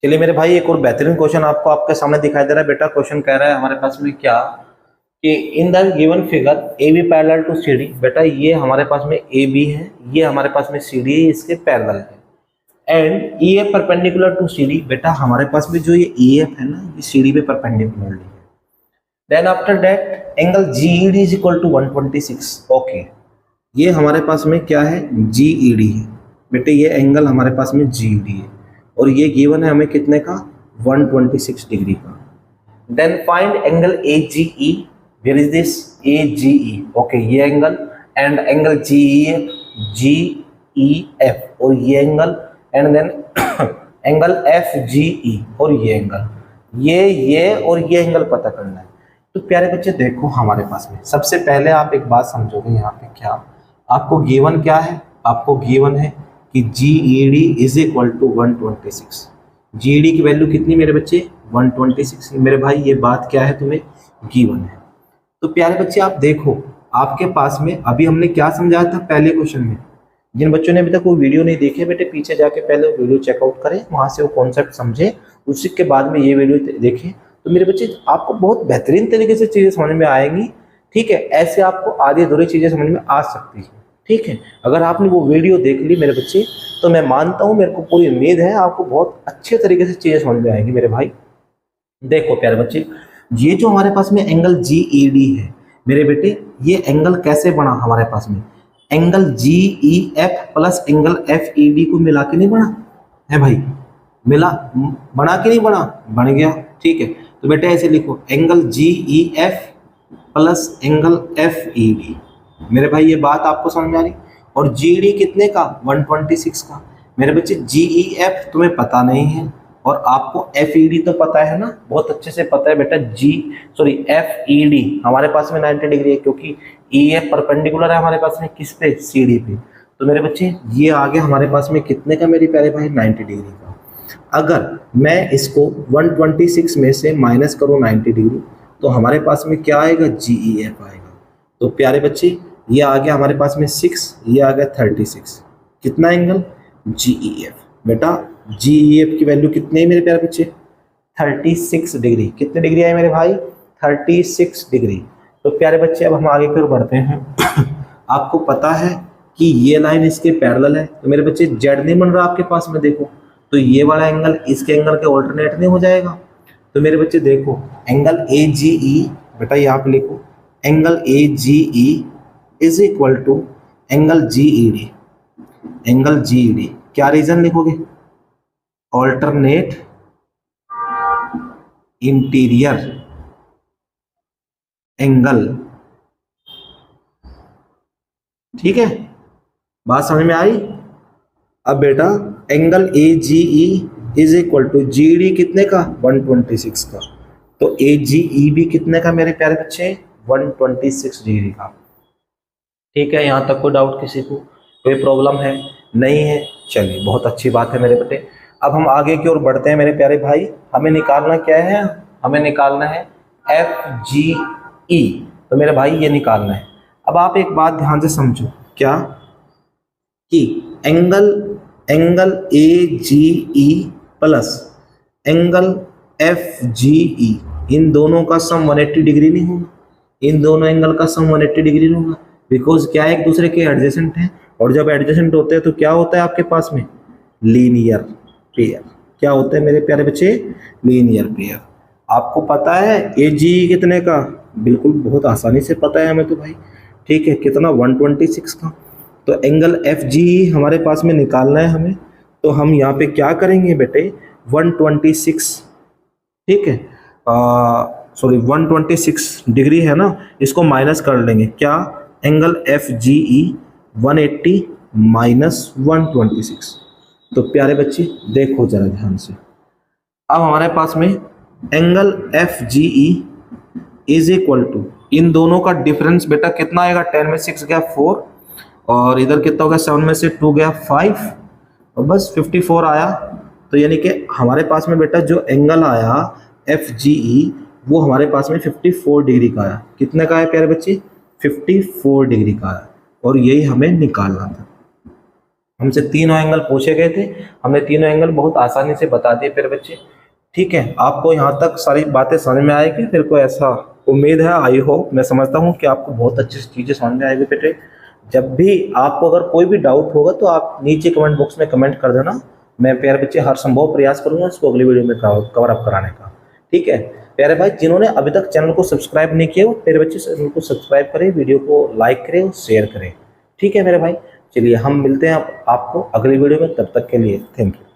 चलिए मेरे भाई, एक और बेहतरीन क्वेश्चन आपको आपके सामने दिखाई दे रहा है। बेटा क्वेश्चन कह रहा है हमारे पास में क्या कि in the given figure A B parallel to C D. बेटा ये हमारे पास में ए बी है, ये हमारे पास में सी डी है, इसके पैरेलल है। And E F perpendicular to C D. बेटा हमारे पास में जो ये ई एफ है ना, ये सी डी पे परपेंडिकुलरली है। Then after that angle G E D is equal to 126। Okay, ये हमारे पास में क्या है, जी ई डी है। बेटे ये एंगल हमारे पास में जी ई डी है और ये गिवन है हमें कितने का, 126 डिग्री का। Then find angle A G E. Where is this A G E? Okay, ये angle and angle G E F और ये angle and then angle F G E और ये एंगल, ये और ये एंगल पता करना है। तो प्यारे बच्चे देखो, हमारे पास में सबसे पहले आप एक बात समझोगे यहाँ पे, क्या आपको गिवन क्या है, आपको गिवन है कि G E D is equal to 126। G E D की वैल्यू कितनी मेरे बच्चे, 126। मेरे भाई ये बात क्या है, तुम्हें गिवन है। तो प्यारे बच्चे आप देखो, आपके पास में अभी हमने क्या समझाया था पहले क्वेश्चन में। जिन बच्चों ने अभी तक वो वीडियो नहीं देखे, बेटे पीछे जाके पहले वो वीडियो चेकआउट करें, वहां से वो कॉन्सेप्ट समझे, उसी के बाद में ये वीडियो देखें। तो मेरे बच्चे आपको बहुत बेहतरीन तरीके से चीजें समझ में आएंगी। ठीक है, ऐसे आपको आधी अधूरी चीजें समझ में आ सकती है। ठीक है, अगर आपने वो वीडियो देख ली मेरे बच्चे, तो मैं मानता हूँ, मेरे को पूरी उम्मीद है आपको बहुत अच्छे तरीके से चीजें समझ में आएंगी मेरे भाई। देखो प्यारे बच्चे, ये जो हमारे पास में एंगल जी ई डी है मेरे बेटे, ये एंगल कैसे बना हमारे पास में, angle G E F plus angle F E D को मिला के नहीं बना है भाई, मिला, बना के नहीं बना, बन गया। ठीक है, तो बेटे ऐसे लिखो, angle G E F plus angle F E D. मेरे भाई ये बात आपको समझ में आ रही? और जी डी कितने का, 126 का। मेरे बच्चे जी ई एफ तुम्हें पता नहीं है और आपको एफ ई डी तो पता है ना, बहुत अच्छे से पता है बेटा। एफ ई डी हमारे पास में 90 डिग्री है, क्योंकि ई एफ परपेंडिकुलर है हमारे पास में किस पे, सी डी पे। तो मेरे बच्चे ये आ गया हमारे पास में कितने का मेरे प्यारे भाई, 90 डिग्री का। अगर मैं इसको 126 में से माइनस करूँ 90 डिग्री, तो हमारे पास में क्या आएगा, जी ई एफ आएगा। तो प्यारे बच्चे ये आ गया हमारे पास में 6, ये आ गया 36। कितना एंगल, जी ई एफ। बेटा जी ई एफ की वैल्यू कितनी है मेरे प्यारे बच्चे, 36 डिग्री। कितने डिग्री आए मेरे भाई, 36 डिग्री। तो प्यारे बच्चे अब हम आगे की ओर बढ़ते हैं। आपको पता है कि ये लाइन इसके पैरेलल है, तो मेरे बच्चे जेड नहीं बन रहा आपके पास में, देखो तो ये वाला एंगल इसके एंगल के ऑल्टरनेट नहीं हो जाएगा। तो मेरे बच्चे देखो, एंगल ए जी ई, बेटा यहाँ पे लिखो, angle A G E is equal to angle G E D. Angle G E D क्या रीजन लिखोगे, ऑल्टरनेट इंटीरियर एंगल। ठीक है, बात समझ में आई? अब बेटा angle A G E is equal to G D कितने का, 126 का। तो ए जी ई भी कितने का मेरे प्यारे बच्चे, 126 डिग्री का। ठीक है, यहाँ तक कोई डाउट किसी को, कोई प्रॉब्लम है, नहीं है? चलिए बहुत अच्छी बात है मेरे बेटे। अब हम आगे की ओर बढ़ते हैं मेरे प्यारे भाई। हमें निकालना क्या है, हमें निकालना है एफ जी ई। तो मेरे भाई ये निकालना है। अब आप एक बात ध्यान से समझो, क्या कि angle A G E plus angle F G E, इन दोनों का सम 180 डिग्री नहीं होगा, इन दोनों एंगल का सम 180 डिग्री नहीं होगा, बिकॉज क्या एक दूसरे के एडजेसेंट हैं। और जब एडजेसेंट होते हैं तो क्या होता है आपके पास में, लीनियर पेयर। क्या होता है मेरे प्यारे बच्चे, लीनियर पेयर। आपको पता है ए जी कितने का, बिल्कुल बहुत आसानी से पता है हमें तो भाई। ठीक है, कितना, 126 का। तो एंगल एफ जी हमारे पास में निकालना है हमें, तो हम यहाँ पे क्या करेंगे बेटे, 126, ठीक है, 126 डिग्री है ना, इसको माइनस कर लेंगे। क्या, एंगल एफ जी ई 180 माइनस 126। तो प्यारे बच्चे देखो जरा ध्यान से, अब हमारे पास में angle F G E is equal to, इन दोनों का डिफरेंस बेटा कितना आएगा, 10 में 6 गया 4, और इधर कितना हो गया, 7 में से 2 गया 5, और बस 54 आया। तो यानी कि हमारे पास में बेटा जो एंगल आया एफ जी ई, वो हमारे पास में 54 डिग्री का आया। कितने का है प्यारे बच्चे, 54 डिग्री का आया, और यही हमें निकालना था। हमसे तीनों एंगल पूछे गए थे, हमने तीनों एंगल बहुत आसानी से बता दिए प्यारे बच्चे। ठीक है, आपको यहाँ तक सारी बातें समझ में आएगी, फिर को ऐसा उम्मीद है, आई होप, मैं समझता हूँ कि आपको बहुत अच्छी चीज़ें समझ में आएगी बेटे। जब भी आपको अगर कोई भी डाउट होगा तो आप नीचे कमेंट बॉक्स में कमेंट कर देना, मैं प्यारे बच्चे हर संभव प्रयास करूंगा इसको अगली वीडियो में कवर अप कराने का। ठीक है प्यारे भाई, जिन्होंने अभी तक चैनल को सब्सक्राइब नहीं किया वो प्यारे बच्चे चैनल को सब्सक्राइब करें, वीडियो को लाइक करें और शेयर करें। ठीक है मेरे भाई, चलिए हम मिलते हैं आपको अगली वीडियो में, तब तक के लिए थैंक यू।